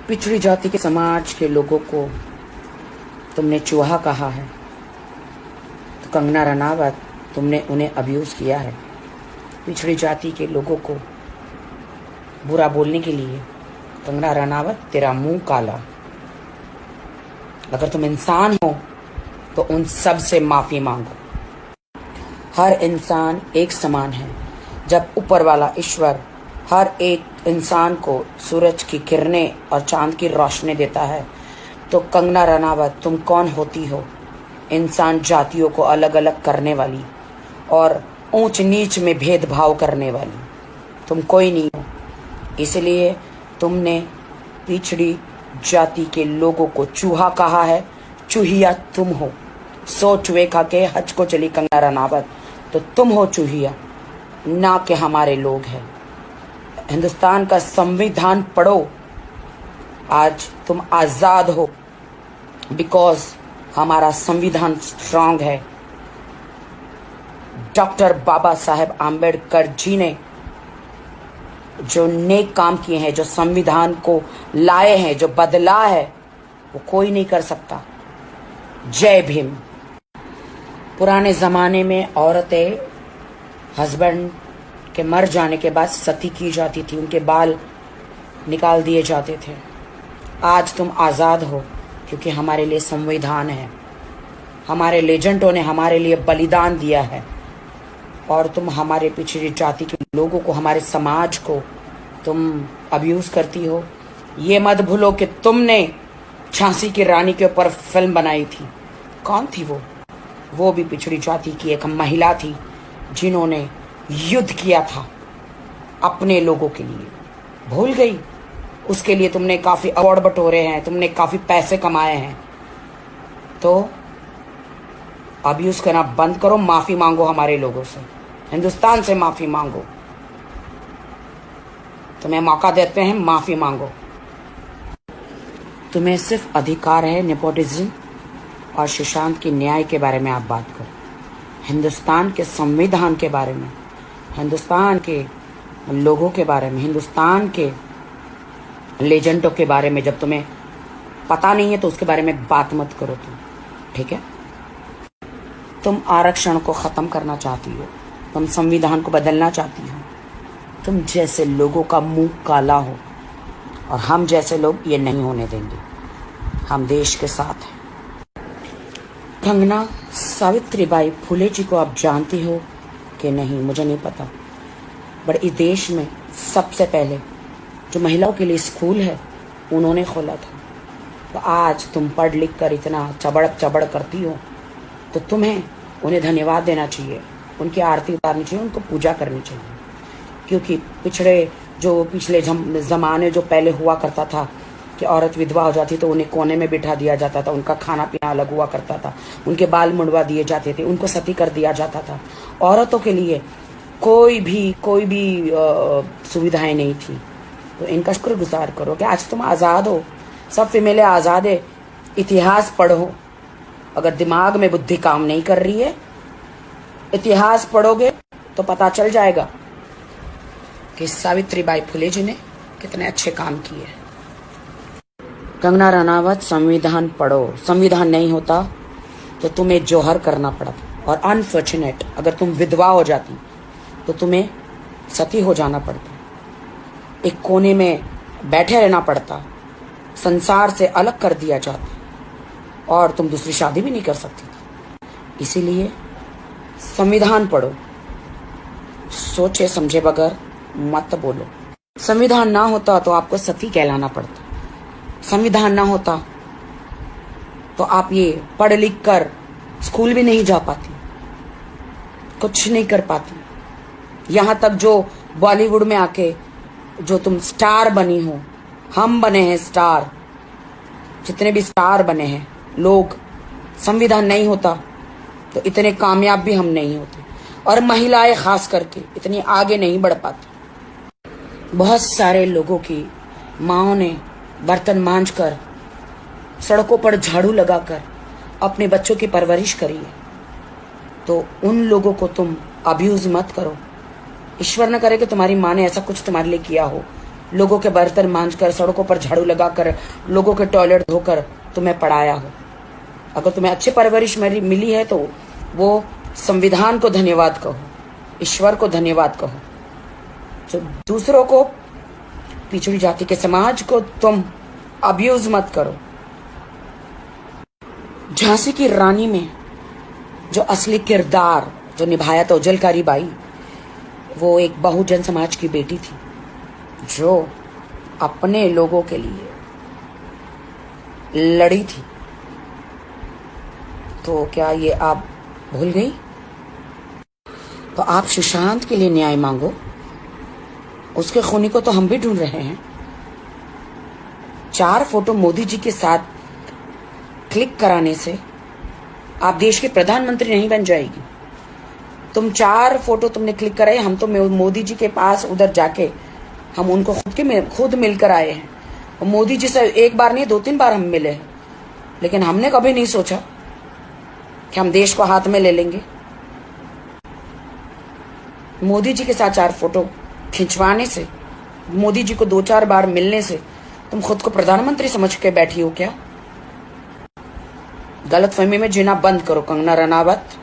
पिछड़ी जाति के समाज के लोगों को तुमने चूहा कहा है, तो कंगना रनावत तुमने उन्हें अब्यूज़ किया है। पिछड़ी जाति के लोगों को बुरा बोलने के लिए कंगना रनावत तेरा मुंह काला। अगर तुम इंसान हो तो उन सब से माफ़ी मांगो। हर इंसान एक समान है। जब ऊपर वाला ईश्वर हर एक इंसान को सूरज की किरणें और चांद की रोशनी देता है, तो कंगना रनावत तुम कौन होती हो? इंसान जातियों को अलग अलग करने वाली और ऊंच नीच में भेदभाव करने वाली तुम कोई नहीं हो। इसलिए तुमने पिछड़ी जाति के लोगों को चूहा कहा है। चूहिया तुम हो। सो चूहे खा के हज को चली कंगना रनावत, तो तुम हो चूहिया, ना कि हमारे लोग हैं। हिंदुस्तान का संविधान पढ़ो। आज तुम आज़ाद हो बिकॉज हमारा संविधान स्ट्रांग है। डॉक्टर बाबा साहेब आम्बेडकर जी ने जो नेक काम किए हैं, जो संविधान को लाए हैं, जो बदला है, वो कोई नहीं कर सकता। जय भीम। पुराने ज़माने में औरतें हस्बैंड के मर जाने के बाद सती की जाती थी, उनके बाल निकाल दिए जाते थे। आज तुम आज़ाद हो क्योंकि हमारे लिए संविधान है। हमारे लेजेंडों ने हमारे लिए बलिदान दिया है और तुम हमारे पिछड़ी जाति के लोगों को, हमारे समाज को तुम अब्यूज़ करती हो। ये मत भूलो कि तुमने झांसी की रानी के ऊपर फिल्म बनाई थी। कौन थी वो? वो भी पिछड़ी जाति की एक महिला थी जिन्होंने युद्ध किया था अपने लोगों के लिए। भूल गई? उसके लिए तुमने काफ़ी अवार्ड बटोरे हैं, तुमने काफ़ी पैसे कमाए हैं। तो अब्यूज़ करना बंद करो, माफ़ी मांगो हमारे लोगों से, हिंदुस्तान से माफ़ी मांगो। तुम्हें मौका देते हैं, माफ़ी मांगो। तुम्हें सिर्फ अधिकार है नेपोटिज्म और सुशांत की न्याय के बारे में आप बात करो। हिंदुस्तान के संविधान के बारे में, हिंदुस्तान के लोगों के बारे में, हिंदुस्तान के लेजेंडों के बारे में जब तुम्हें पता नहीं है तो उसके बारे में बात मत करो तुम, ठीक है? तुम आरक्षण को ख़त्म करना चाहती हो, तुम संविधान को बदलना चाहती हो। तुम जैसे लोगों का मुंह काला हो और हम जैसे लोग ये नहीं होने देंगे। हम देश के साथ हैं। कंगना सावित्रीबाई फुले जी को आप जानती हो कि नहीं, मुझे नहीं पता, बट इस देश में सबसे पहले जो महिलाओं के लिए स्कूल है उन्होंने खोला था। तो आज तुम पढ़ लिख कर इतना चबड़ करती हो, तो तुम्हें उन्हें धन्यवाद देना चाहिए, उनकी आरती उतारनी चाहिए, उनको पूजा करनी चाहिए। क्योंकि पिछले ज़माने जो पहले हुआ करता था कि औरत विधवा हो जाती तो उन्हें कोने में बिठा दिया जाता था, उनका खाना पीना अलग हुआ करता था, उनके बाल मुंडवा दिए जाते थे, उनको सती कर दिया जाता था। औरतों के लिए कोई भी सुविधाएं नहीं थी। तो इनका शुक्रगुजार करो कि आज तुम आज़ाद हो। सब फीमेलें आज़ाद है। इतिहास पढ़ो। अगर दिमाग में बुद्धि काम नहीं कर रही है, इतिहास पढ़ोगे तो पता चल जाएगा कि सावित्रीबाई फुले जी ने कितने अच्छे काम किए। कंगना रनावत, संविधान पढ़ो। संविधान नहीं होता तो तुम्हें जौहर करना पड़ता, और अनफॉर्चुनेट अगर तुम विधवा हो जाती तो तुम्हें सती हो जाना पड़ता, एक कोने में बैठे रहना पड़ता, संसार से अलग कर दिया जाता और तुम दूसरी शादी भी नहीं कर सकती थी। इसीलिए संविधान पढ़ो, सोचे समझे बगैर मत बोलो। संविधान ना होता तो आपको सती कहलाना पड़ता। संविधान ना होता तो आप ये पढ़ लिख कर स्कूल भी नहीं जा पाती, कुछ नहीं कर पाती। यहाँ तक जो बॉलीवुड में आके जो तुम स्टार बनी हो, हम बने हैं स्टार, जितने भी स्टार बने हैं लोग, संविधान नहीं होता तो इतने कामयाब भी हम नहीं होते, और महिलाएं खास करके इतनी आगे नहीं बढ़ पाती। बहुत सारे लोगों की माँओं ने बर्तन मांज कर, सड़कों पर झाड़ू लगाकर अपने बच्चों की परवरिश करी है। तो उन लोगों को तुम अब्यूज मत करो। ईश्वर न करे कि तुम्हारी माँ ने ऐसा कुछ तुम्हारे लिए किया हो लोगों के बर्तन मांजकर, सड़कों पर झाड़ू लगाकर, लोगों के टॉयलेट धोकर तुम्हें पढ़ाया हो। अगर तुम्हें अच्छी परवरिश मिली है तो वो संविधान को धन्यवाद कहो, ईश्वर को धन्यवाद कहो। तो दूसरों को, पिछड़ी जाति के समाज को तुम अब्यूज मत करो। झांसी की रानी में जो असली किरदार जो निभाया था उजलकारी बाई, वो एक बहुजन समाज की बेटी थी जो अपने लोगों के लिए लड़ी थी। तो क्या ये आप भूल गई? तो आप सुशांत के लिए न्याय मांगो, उसके खूनी को तो हम भी ढूंढ रहे हैं। 4 फोटो मोदी जी के साथ क्लिक कराने से आप देश के प्रधानमंत्री नहीं बन जाएगी। तुम 4 फोटो तुमने क्लिक कराए, हम तो मोदी जी के पास उधर जाके हम उनको खुद मिलकर आए हैं। और मोदी जी से एक बार नहीं 2-3 बार हम मिले हैं, लेकिन हमने कभी नहीं सोचा कि हम देश को हाथ में ले लेंगे। मोदी जी के साथ 4 फोटो खिंचवाने से, मोदी जी को 2-4 बार मिलने से तुम खुद को प्रधानमंत्री समझ के बैठी हो क्या? गलतफहमी में जीना बंद करो कंगना रनावत।